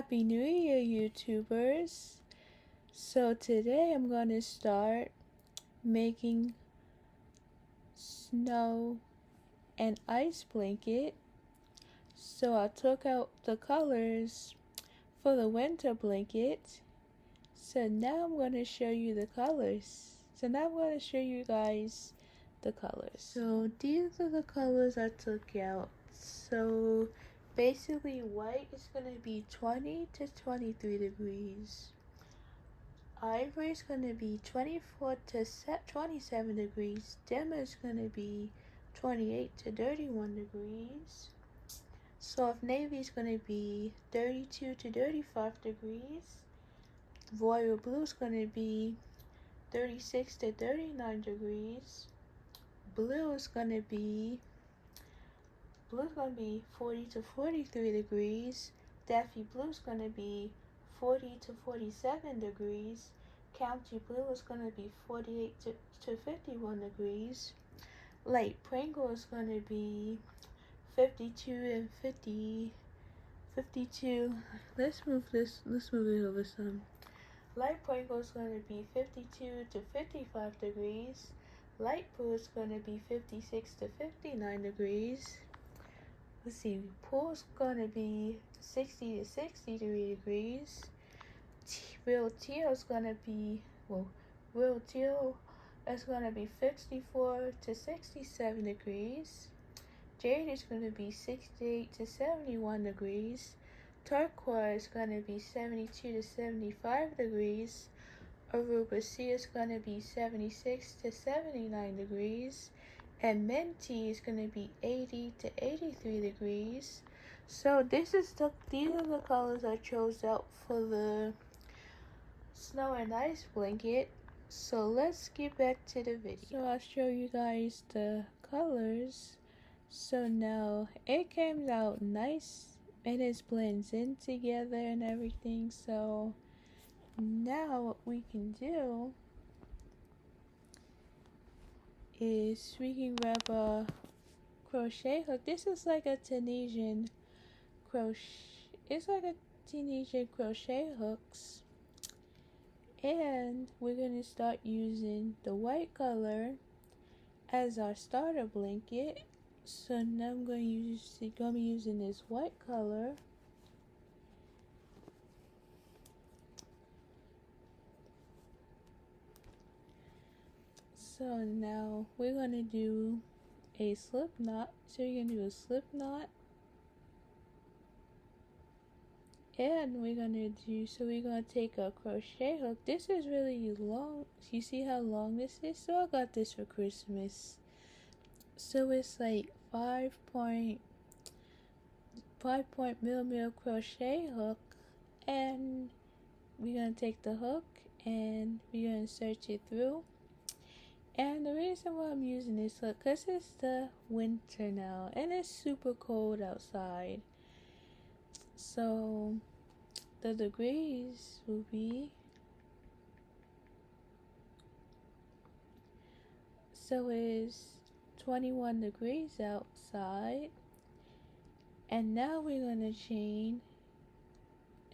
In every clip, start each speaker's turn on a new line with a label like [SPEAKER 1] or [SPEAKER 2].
[SPEAKER 1] Happy New Year, YouTubers! So today I'm going to start making snow and ice blanket. So I took out the colors for the winter blanket. So now I'm going to show you the colors. So now I'm going to show you guys the colors. So these are the colors I took out. So basically white is going to be 20 to 23 degrees. Ivory is going to be 24 to 27 degrees. Dimmer is going to be 28 to 31 degrees. Soft navy is going to be 32 to 35 degrees. Royal blue is going to be 36 to 39 degrees. Blue is going to be 40 to 43 degrees. Daffy blue is going to be 40 to 47 degrees. County blue is going to be 48 to 51 degrees. Light Pringle is going to be 52 and 52. Let's move it over some. Light Purple is going to be 52 to 55 degrees. Light blue is going to be 56 to 59 degrees. Let's see, pool is going to be 60 to 63 degrees. Real teal is going to be, real teal is going to be 54 to 67 degrees. Jade is going to be 68 to 71 degrees. Turquoise is going to be 72 to 75 degrees. Aruba C is going to be 76 to 79 degrees. And Minty is going to be 80 to 83 degrees. So these are the colors I chose out for the snow and ice blanket. So let's get back to the video. So I'll show you guys the colors. So now it came out nice and it blends in together and everything. So now what we can do is we can grab a crochet hook. This is like a Tunisian crochet. It's like a Tunisian crochet hooks. And we're going to start using the white color as our starter blanket. So now I'm going to be using this white color. So now we're going to do a slip knot. So you're going to do a slip knot. And we're going to take a crochet hook. This is really long. You see how long this is? So I got this for Christmas. So it's like 5 point millimeter crochet hook. And we're going to take the hook and we're going to insert it through. And the reason why I'm using this hook, because it's the winter now and it's super cold outside. So the degrees will be, so it's 21 degrees outside. And now we're going to chain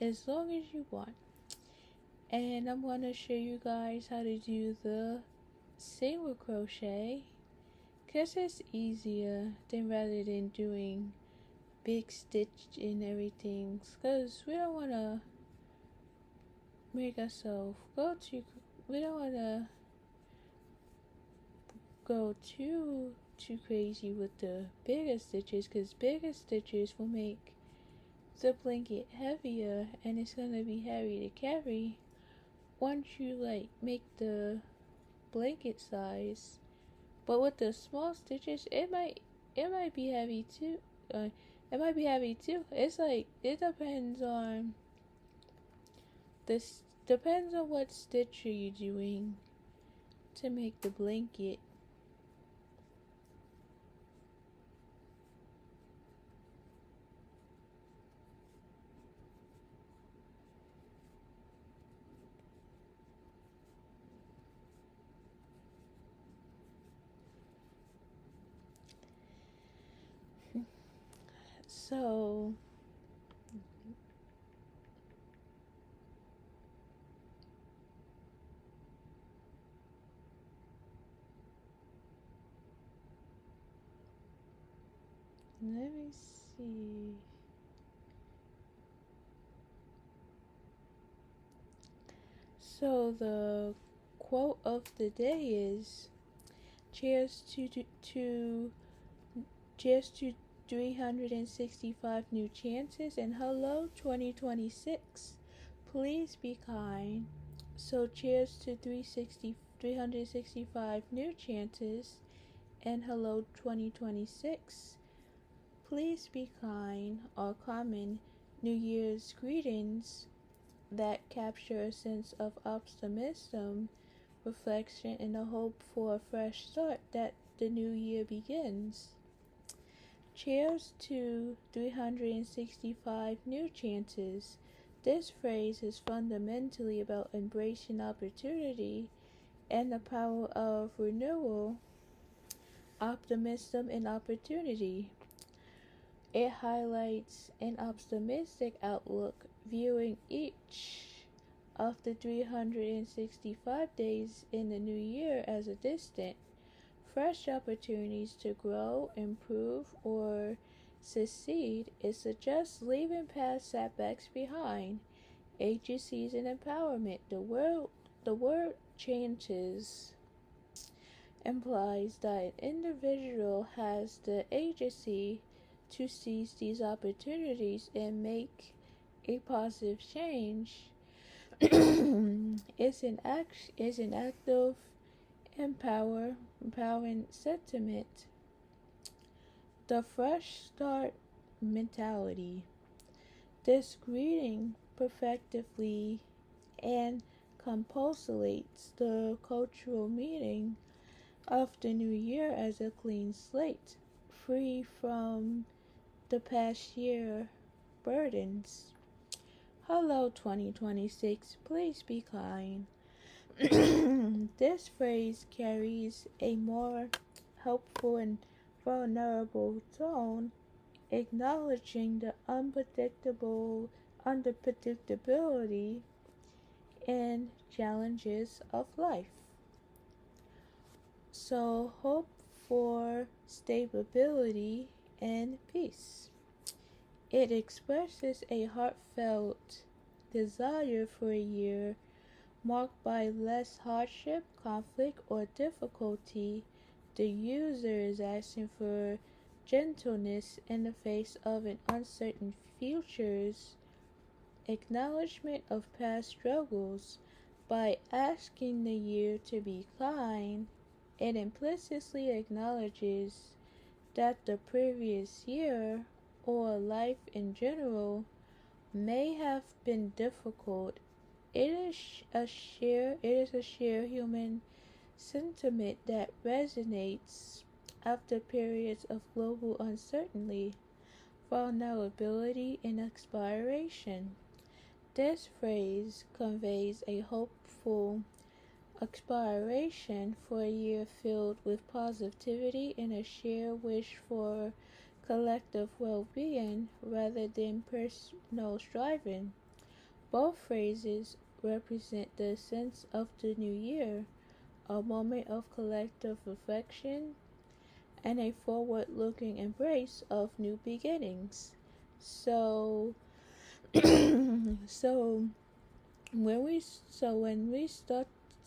[SPEAKER 1] as long as you want. And I'm going to show you guys how to do the single crochet, because it's easier rather than doing big stitch and everything, because we don't want to make ourselves we don't want to go too crazy with the bigger stitches, because bigger stitches will make the blanket heavier and it's going to be heavy to carry once you make the blanket size. But with the small stitches, it might be heavy too. It might be heavy too. It's like it depends on what stitch are you doing to make the blanket. So Let me see. So the quote of the day is cheers to 365 new chances, and hello 2026. Please be kind. So cheers to 365 new chances, and hello 2026. Please be kind are common New Year's greetings that capture a sense of optimism, reflection, and a hope for a fresh start that the new year begins. Cheers to 365 new chances. This phrase is fundamentally about embracing opportunity and the power of renewal, optimism, and opportunity. It highlights an optimistic outlook, viewing each of the 365 days in the new year as a distant, fresh opportunities to grow, improve, or succeed. It suggests leaving past setbacks behind, agencies, and empowerment. The word changes implies that an individual has the agency to seize these opportunities and make a positive change. It's an active empowering sentiment. The fresh start mentality. This greeting perfectively and encapsulates the cultural meaning of the new year as a clean slate, free from the past year burdens. Hello 2026, please be kind. This phrase carries a more helpful and vulnerable tone, acknowledging the unpredictability and challenges of life. So hope for stability and peace. It expresses a heartfelt desire for a year marked by less hardship, conflict, or difficulty. The user is asking for gentleness in the face of an uncertain future's acknowledgement of past struggles. By asking the year to be kind, it implicitly acknowledges that the previous year, or life in general, may have been difficult. It is a shared human sentiment that resonates after periods of global uncertainty, vulnerability, and expiration. This phrase conveys a hopeful expiration for a year filled with positivity and a shared wish for collective well-being rather than personal striving. Both phrases represent the sense of the new year, a moment of collective reflection and a forward-looking embrace of new beginnings. So, so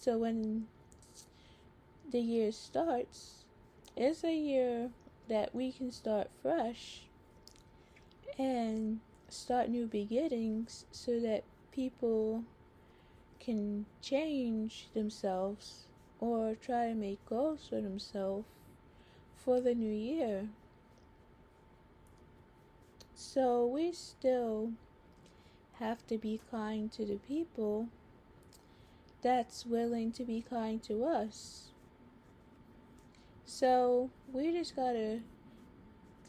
[SPEAKER 1] when the year starts, it's a year that we can start fresh and start new beginnings so that people can change themselves or try to make goals for themselves for the new year. So we still have to be kind to the people that's willing to be kind to us. So we just gotta,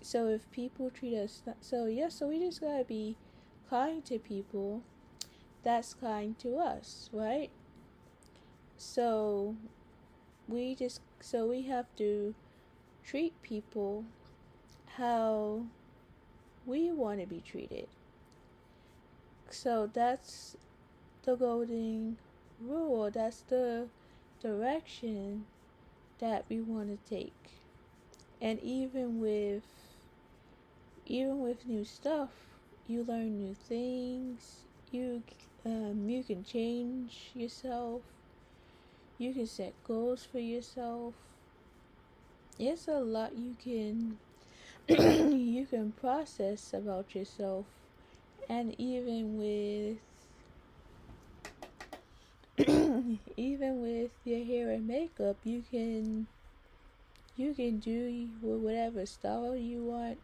[SPEAKER 1] so if people treat us, so we just gotta be kind to people that's kind to us, right? So we have to treat people how we want to be treated. So that's the golden rule. That's the direction that we want to take. And even with even with new stuff, you learn new things. You can change yourself. You can set goals for yourself. It's a lot you can you can process about yourself, and even with even with your hair and makeup, you can do whatever style you want,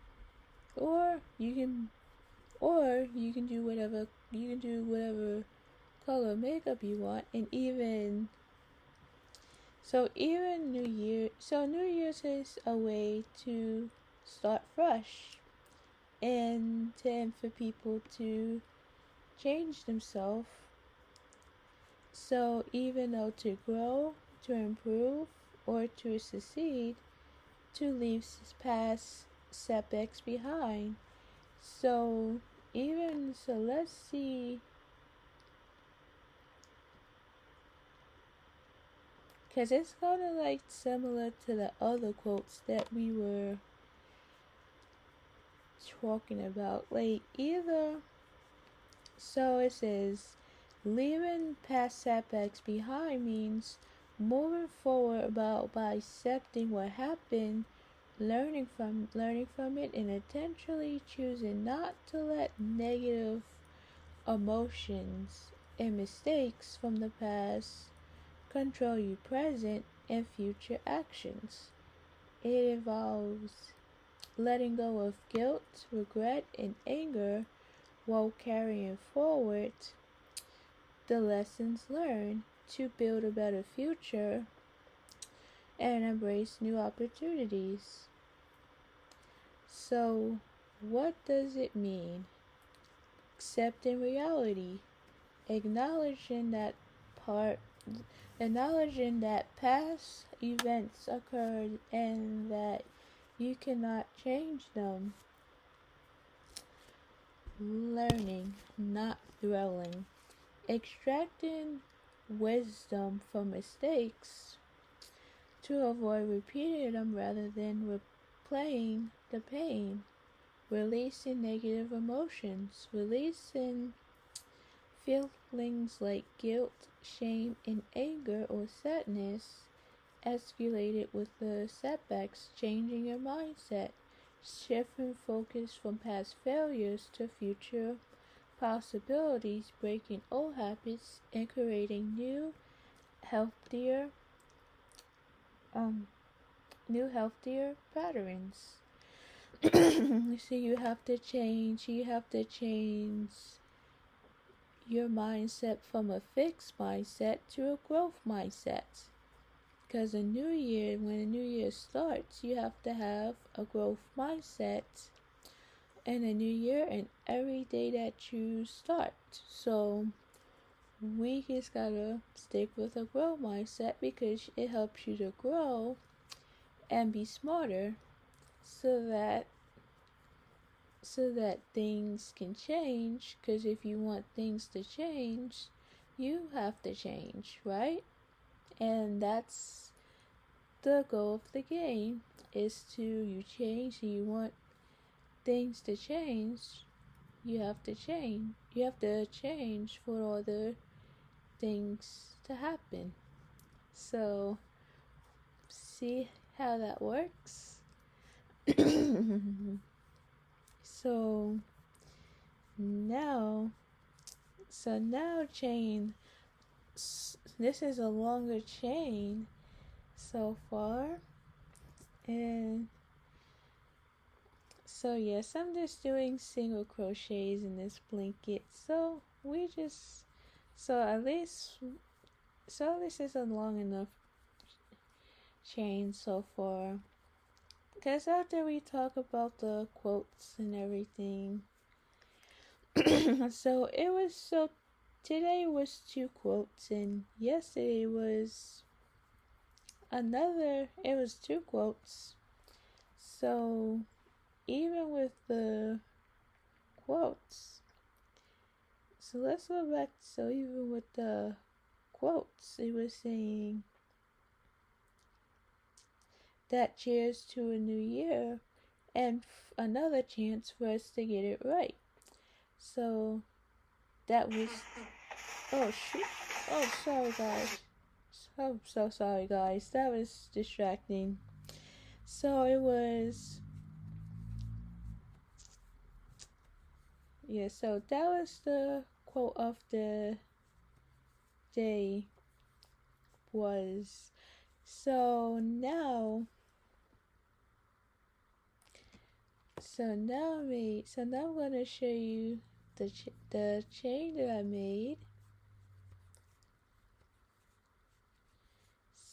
[SPEAKER 1] or you can do whatever color makeup you want. And even New Year's is a way to start fresh, and for people to change themselves. So even though to grow, to improve, or to succeed, to leave past setbacks behind. Let's see, because it's kind of like similar to the other quotes that we were talking about. Like so it says, leaving past setbacks behind means moving forward by accepting what happened, learning from it, and intentionally choosing not to let negative emotions and mistakes from the past control your present and future actions. It involves letting go of guilt, regret, and anger while carrying forward the lessons learned to build a better future and embrace new opportunities. So, what does it mean? Accepting reality, acknowledging that past events occurred and that you cannot change them. Learning, not dwelling. Extracting wisdom from mistakes to avoid repeating them rather than replaying the pain. Releasing negative emotions. Releasing feelings like guilt, shame, and anger or sadness escalated with the setbacks. Changing your mindset. Shifting focus from past failures to future possibilities, breaking old habits and creating healthier patterns. So you have to change your mindset from a fixed mindset to a growth mindset. Because when a new year starts, you have to have a growth mindset in a new year and every day that you start. So we just gotta stick with a growth mindset because it helps you to grow and be smarter so that things can change. Because if you want things to change, you have to change, right? And that's the goal of the game, is to you change. You want things to change, you have to change. You have to change for other things to happen. So see how that works? So now chain, this is a longer chain so far, and so yes, I'm just doing single crochets in this blanket. So this is a long enough chain so far. Because after we talk about the quotes and everything, today was 2 quotes, and yesterday was it was 2 quotes. So even with the quotes, so let's go back. So even with the quotes, it was saying that cheers to a new year, and another chance for us to get it right. So that was, oh shoot, oh sorry guys, so sorry guys, that was distracting. So it was, yeah, so that was the quote of the day was. So now I'm gonna show you the chain that I made.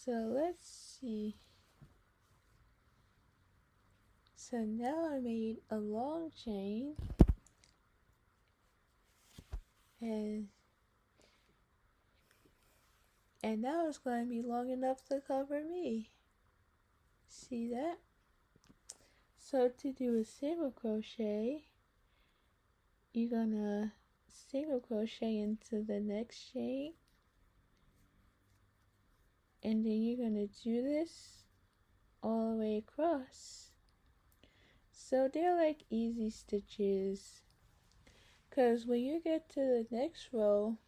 [SPEAKER 1] So let's see. So now I made a long chain, and now it's going to be long enough to cover me. See that? So to do a single crochet, you're gonna single crochet into the next chain, and then you're gonna do this all the way across. So they're like easy stitches, because when you get to the next row,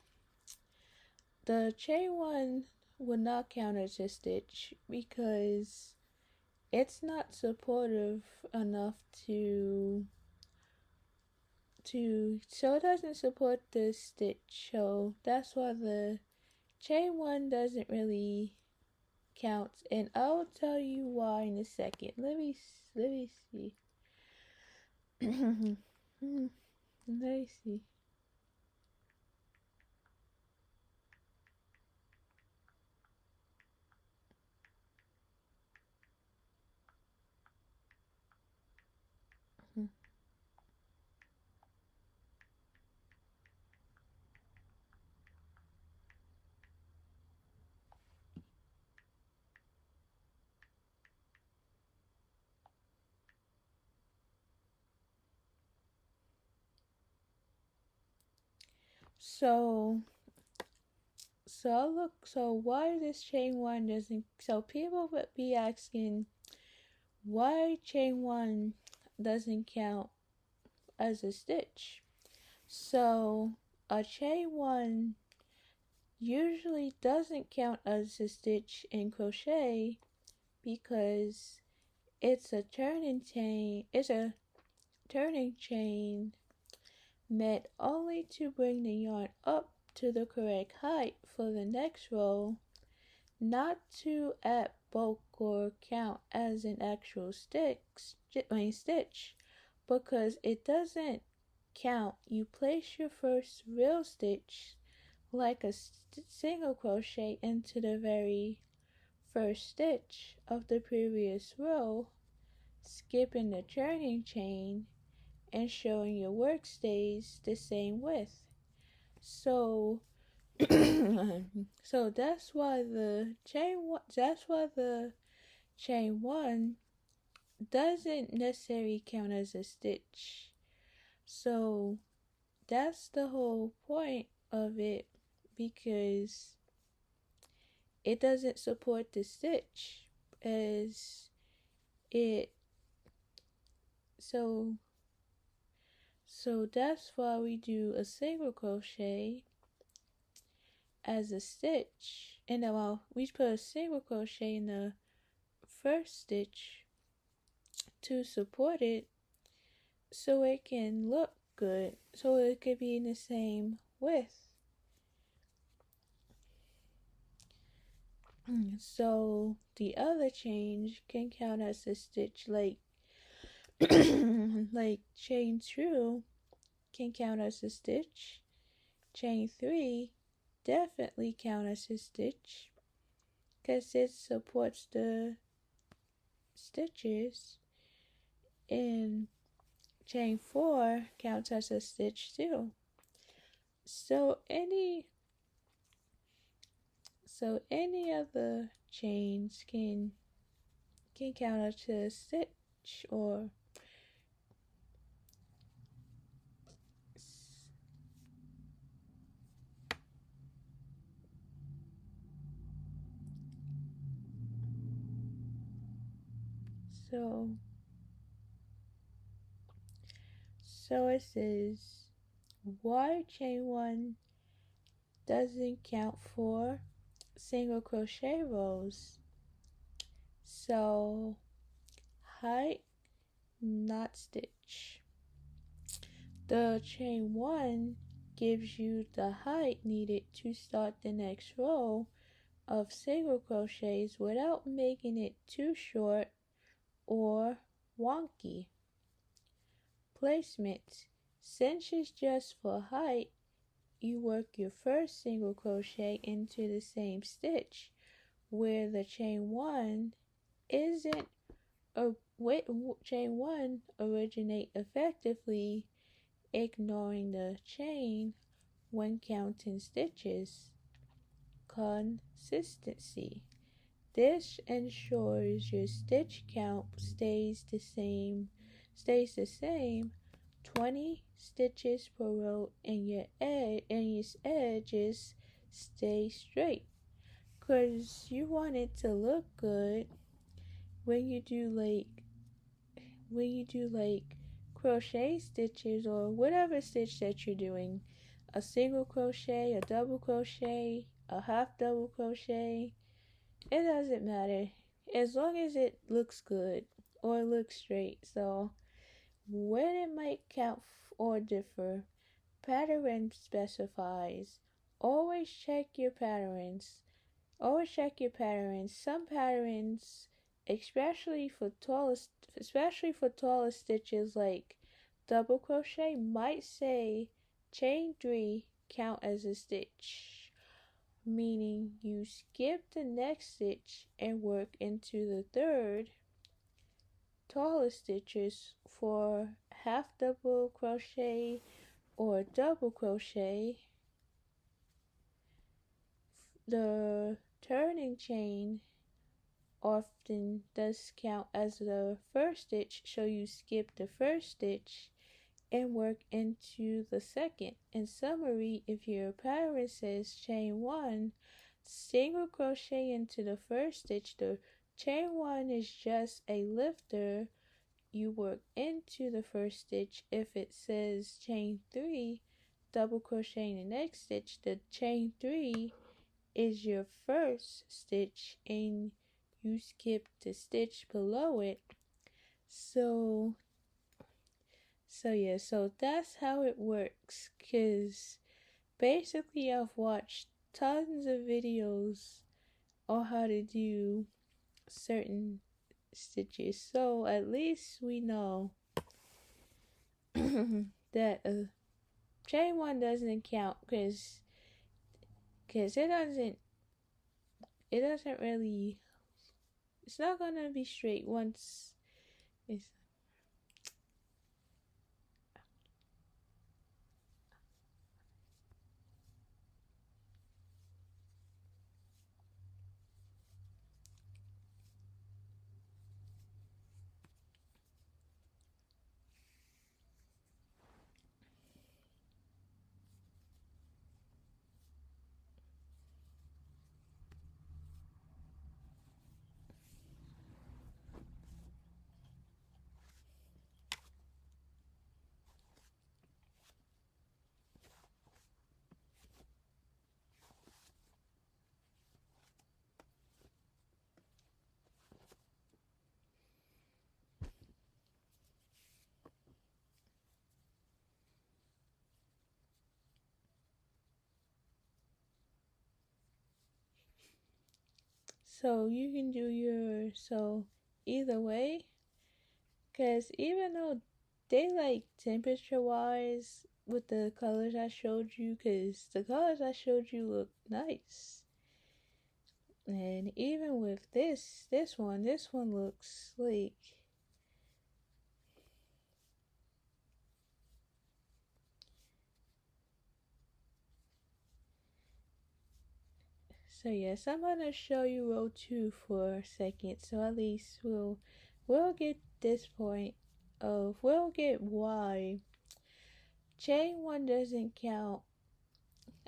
[SPEAKER 1] the chain one will not count as a stitch because it's not supportive enough so it doesn't support the stitch. So that's why the chain one doesn't really count, and I'll tell you why in a second. Let me see. Let me see. So why this chain one doesn't, so people would be asking why chain one doesn't count as a stitch. So a chain one usually doesn't count as a stitch in crochet because it's a turning chain meant only to bring the yarn up to the correct height for the next row, not to add bulk or count as an actual stitch, because it doesn't count. You place your first real stitch like a single crochet into the very first stitch of the previous row, skipping the turning chain and showing your work stays the same width. So so that's why the chain one doesn't necessarily count as a stitch. So that's the whole point of it, because it doesn't support the stitch as it so that's why we do a single crochet as a stitch, and then we put a single crochet in the first stitch to support it so it can look good, so it could be in the same width. So the other change can count as a stitch, like like chain 2 can count as a stitch. Chain 3 definitely count as a stitch because it supports the stitches, and chain 4 counts as a stitch too. So any of the chains can count as a stitch, or so So it says why chain 1 doesn't count for single crochet rows. So height, not stitch. The chain 1 gives you the height needed to start the next row of single crochets without making it too short or wonky. Placement. Since it's just for height, you work your first single crochet into the same stitch where the chain 1 isn't chain 1 originate effectively, ignoring the chain when counting stitches. Consistency. This ensures your stitch count stays the same 20 stitches per row, and your edges stay straight, because you want it to look good when you do crochet stitches or whatever stitch that you're doing. A single crochet, a double crochet, a half double crochet, it doesn't matter as long as it looks good or looks straight. So when it might count or differ, pattern specifies. Always check your patterns. Some patterns, especially for taller stitches like double crochet, might say chain 3 count as a stitch, meaning you skip the next stitch and work into the third. Taller stitches for half double crochet or double crochet, the turning chain often does count as the first stitch, so you skip the first stitch and work into the second. In summary, if your pattern says chain 1, single crochet into the first stitch, the chain 1 is just a lifter, you work into the first stitch. If it says chain 3, double crochet in the next stitch, the chain 3 is your first stitch and you skip the stitch below it. So that's how it works, because basically I've watched tons of videos on how to do certain stitches, so at least we know that chain 1 doesn't count, because it doesn't really, it's not gonna be straight once it's so you can do either way, because even though they like temperature wise with the colors I showed you, because the colors I showed you look nice, and even with this one looks like, so yes, I'm gonna show you row 2 for a second, so at least we'll get this point of, we'll get why chain 1 doesn't count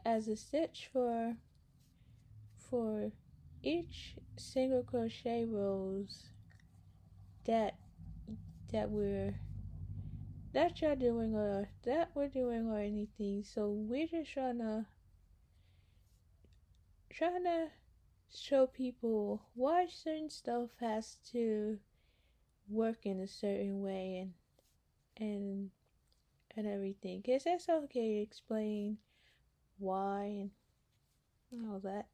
[SPEAKER 1] as a stitch for each single crochet rows that we're that you're doing or that we're doing or anything. So we're just trying to show people why certain stuff has to work in a certain way and and everything. Cause it's okay to explain why and all that.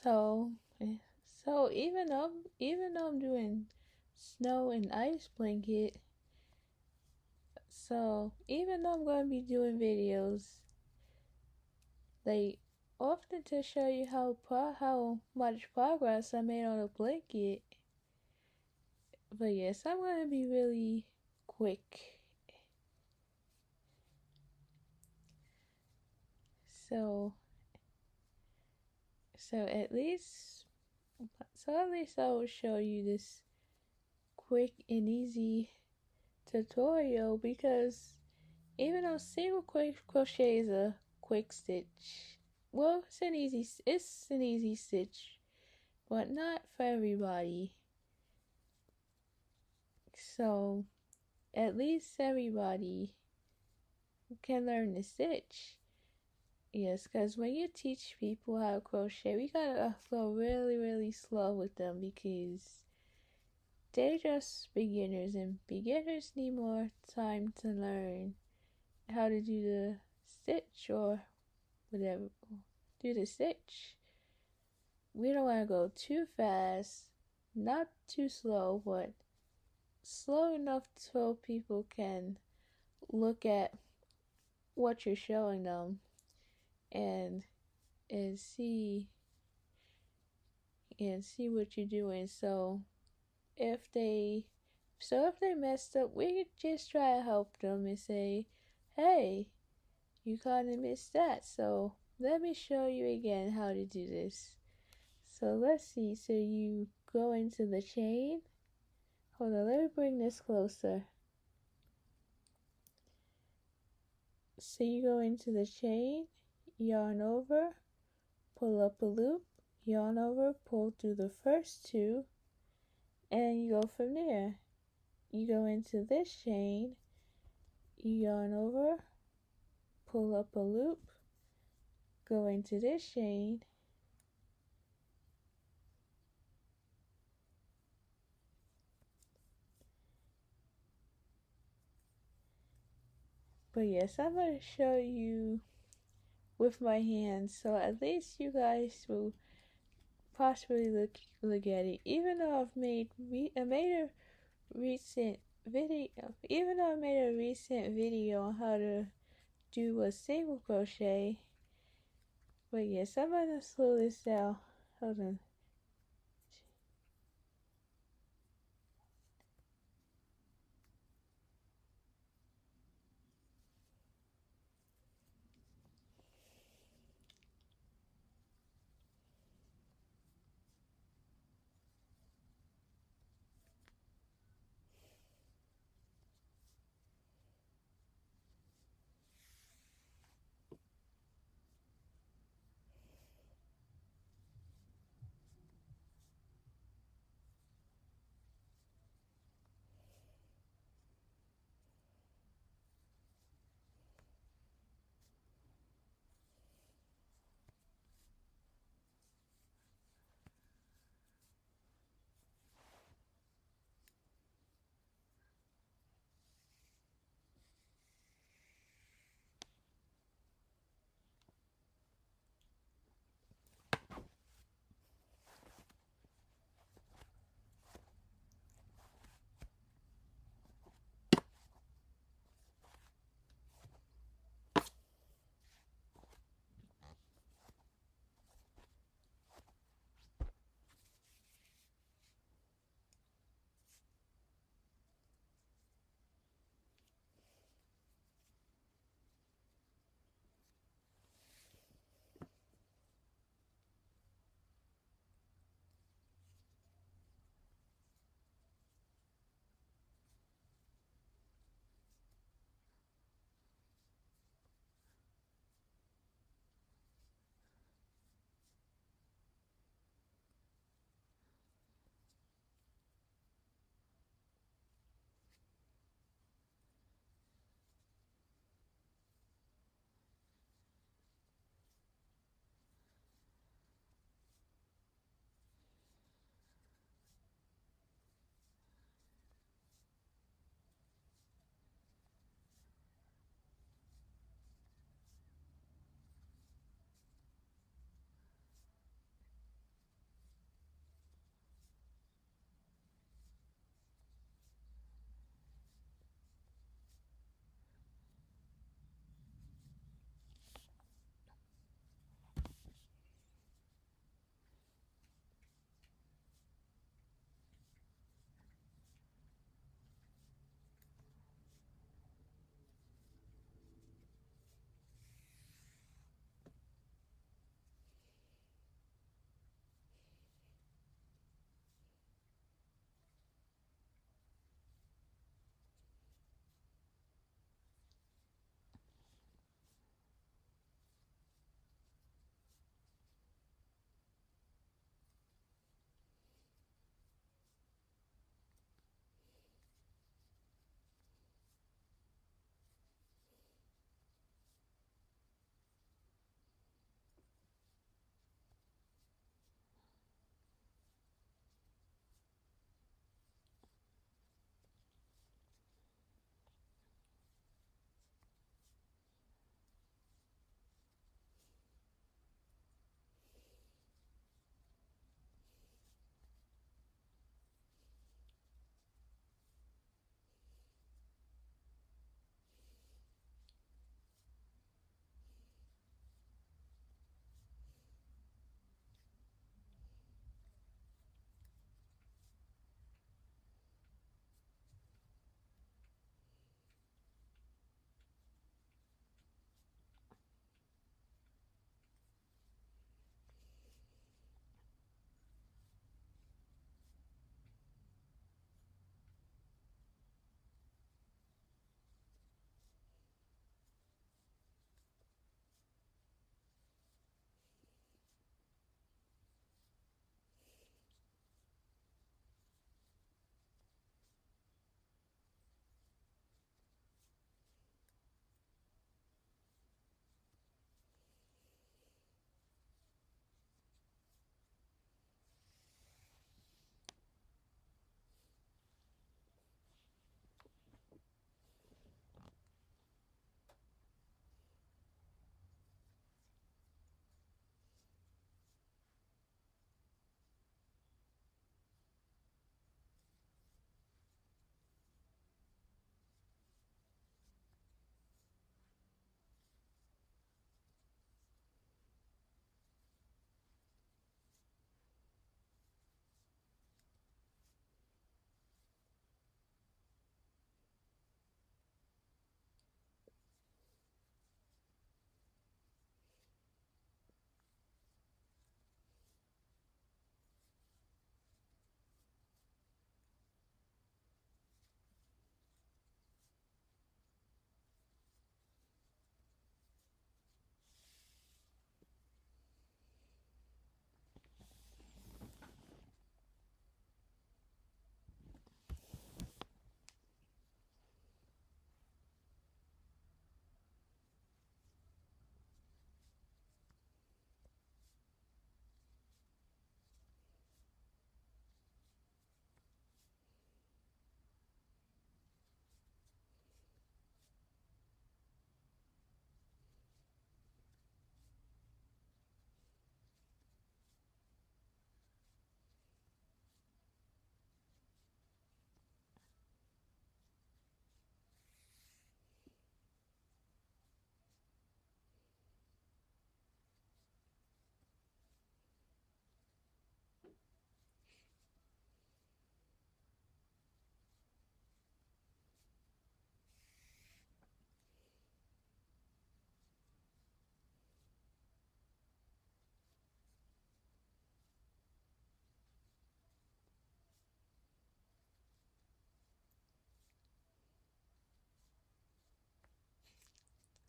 [SPEAKER 1] So so even though I'm doing snow and ice blanket, so even though I'm gonna be doing videos, like often to show you how much progress I made on a blanket. But yes, I'm gonna be really quick. So so at least I will show you this quick and easy tutorial because even though single quick crochet is a quick stitch, well, it's an easy stitch, but not for everybody. So at least everybody can learn to stitch. Yes, because when you teach people how to crochet, we gotta go really, really slow with them because they're just beginners, and beginners need more time to learn how to do the stitch or whatever. Do the stitch. We don't want to go too fast, not too slow, but slow enough so people can look at what you're showing them and and see see what you're doing. If they if they messed up, we could just try to help them and say, hey, you kind of missed that, so let me show you again how to do this. So let's see. So you go into the chain. Hold on, let me bring this closer. So you go into the chain, yarn over, pull up a loop, yarn over, pull through the first two, and you go from there. You go into this chain, you yarn over, pull up a loop, go into this chain, but yes, I'm going to show you with my hands, so at least you guys will possibly look at it. Even though I made a recent video, even though I made a recent video on how to do a single crochet, but yes, I'm gonna slow this down. Hold on.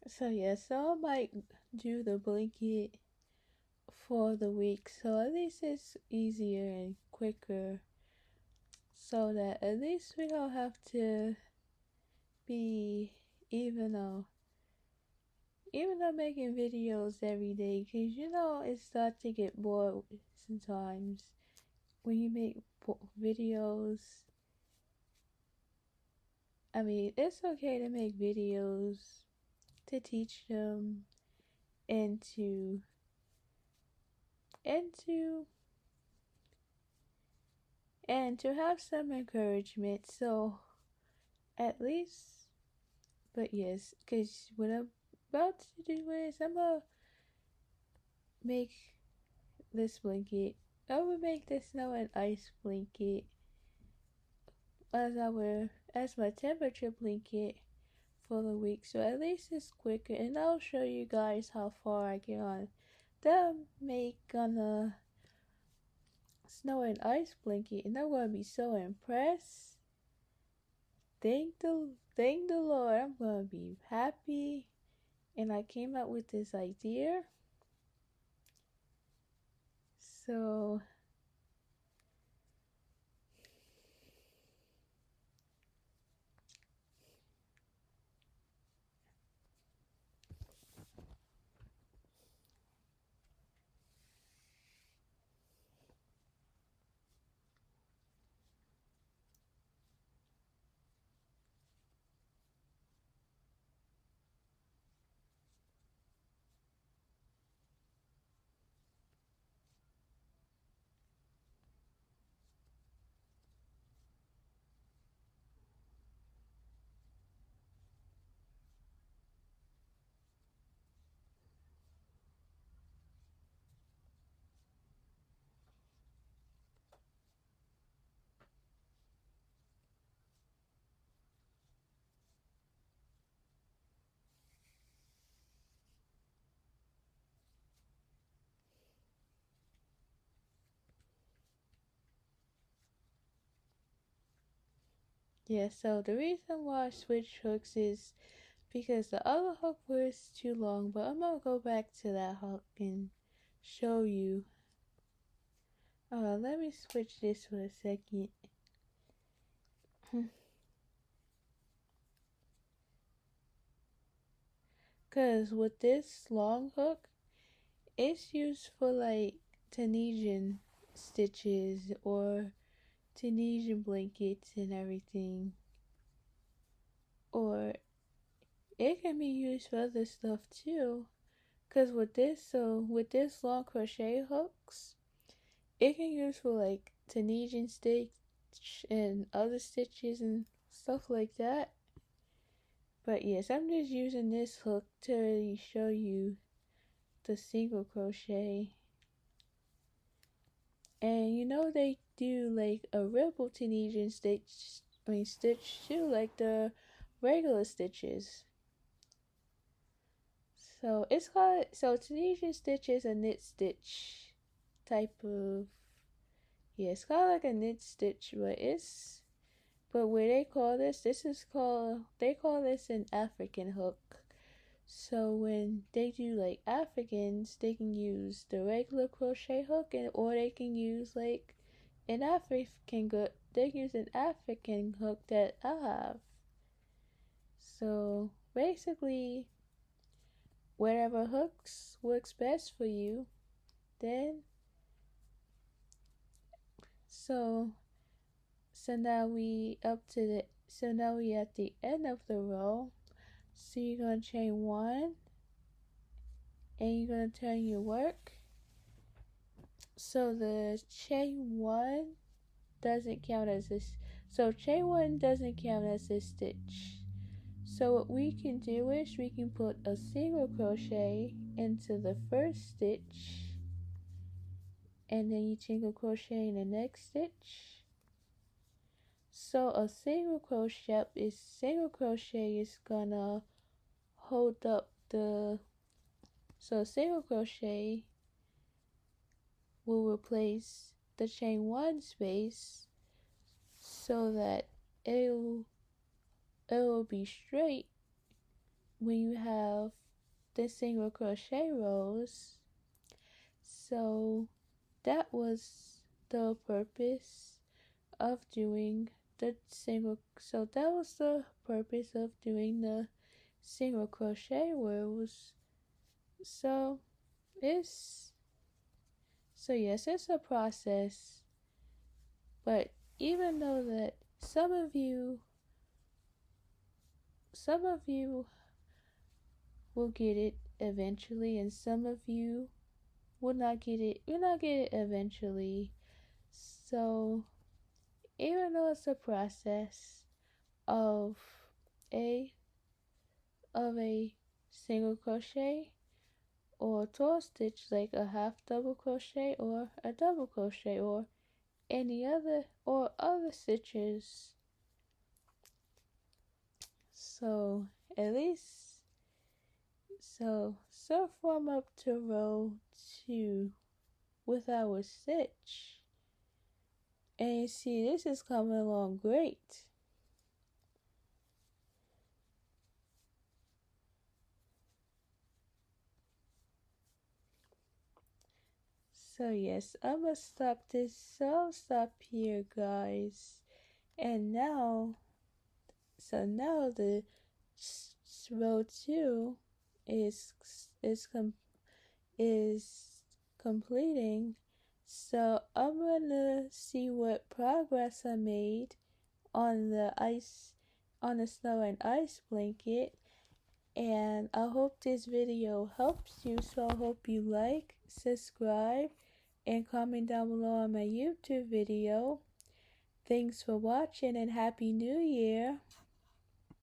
[SPEAKER 1] So yeah, so I might do the blanket for the week, so at least it's easier and quicker, so that at least we don't have to be, even though making videos every day, because it starts to get bored sometimes when you make videos. I mean, it's okay to make videos to teach them and to and to and to have some encouragement. So at least, but yes, because what I'm about to do is I'm gonna make this blanket. I will make the snow and ice blanket as my temperature blanket for the week. So at least it's quicker, and I'll show you guys how far I get on the make on the snow and ice blanket, and I'm gonna be so impressed. Thank the Lord, I'm gonna be happy, and I came up with this idea. So yeah, so the reason why I switched hooks is because the other hook was too long, but I'm gonna go back to that hook and show you. Let me switch this for a second. Because with this long hook, it's used for like Tunisian stitches or Tunisian blankets and everything. Or it can be used for other stuff too. Because with this long crochet hooks, it can use for like Tunisian stitch and other stitches and stuff like that. But yes, I'm just using this hook to really show you the single crochet. And they do like a ripple Tunisian stitch too, like the regular stitches. So Tunisian stitch is a knit stitch type of, yeah, it's kind of like a knit stitch, but where they call this an African hook. So when they do like Africans, they can use the regular crochet hook, or they can use like an African hook. They use an African hook that I have. So basically, whatever hooks works best for you, then so now we at the end of the row. So you're gonna chain one, and you're gonna turn your work. So the chain one doesn't count as this. So chain one doesn't count as a stitch. So what we can do is we can put a single crochet into the first stitch, and then you single crochet in the next stitch. So a single crochet is gonna hold up so single crochet will replace the chain one space, so that it will be straight when you have the single crochet rows. So that was the purpose of doing the single single crochet rows. So yes, it's a process, but even though that some of you will get it eventually, and some of you will not get it eventually. So even though it's a process of a single crochet or twelve stitch, like a half double crochet or a double crochet or any other or other stitches, so at least so form up to row 2 with our stitch, and you see this is coming along great. So yes, I'm gonna stop this. So I'll stop here, guys. And now the row 2 is completing. So I'm gonna see what progress I made on the snow and ice blanket. And I hope this video helps you. So I hope you like, subscribe, and comment down below on my YouTube video. Thanks for watching and Happy New Year.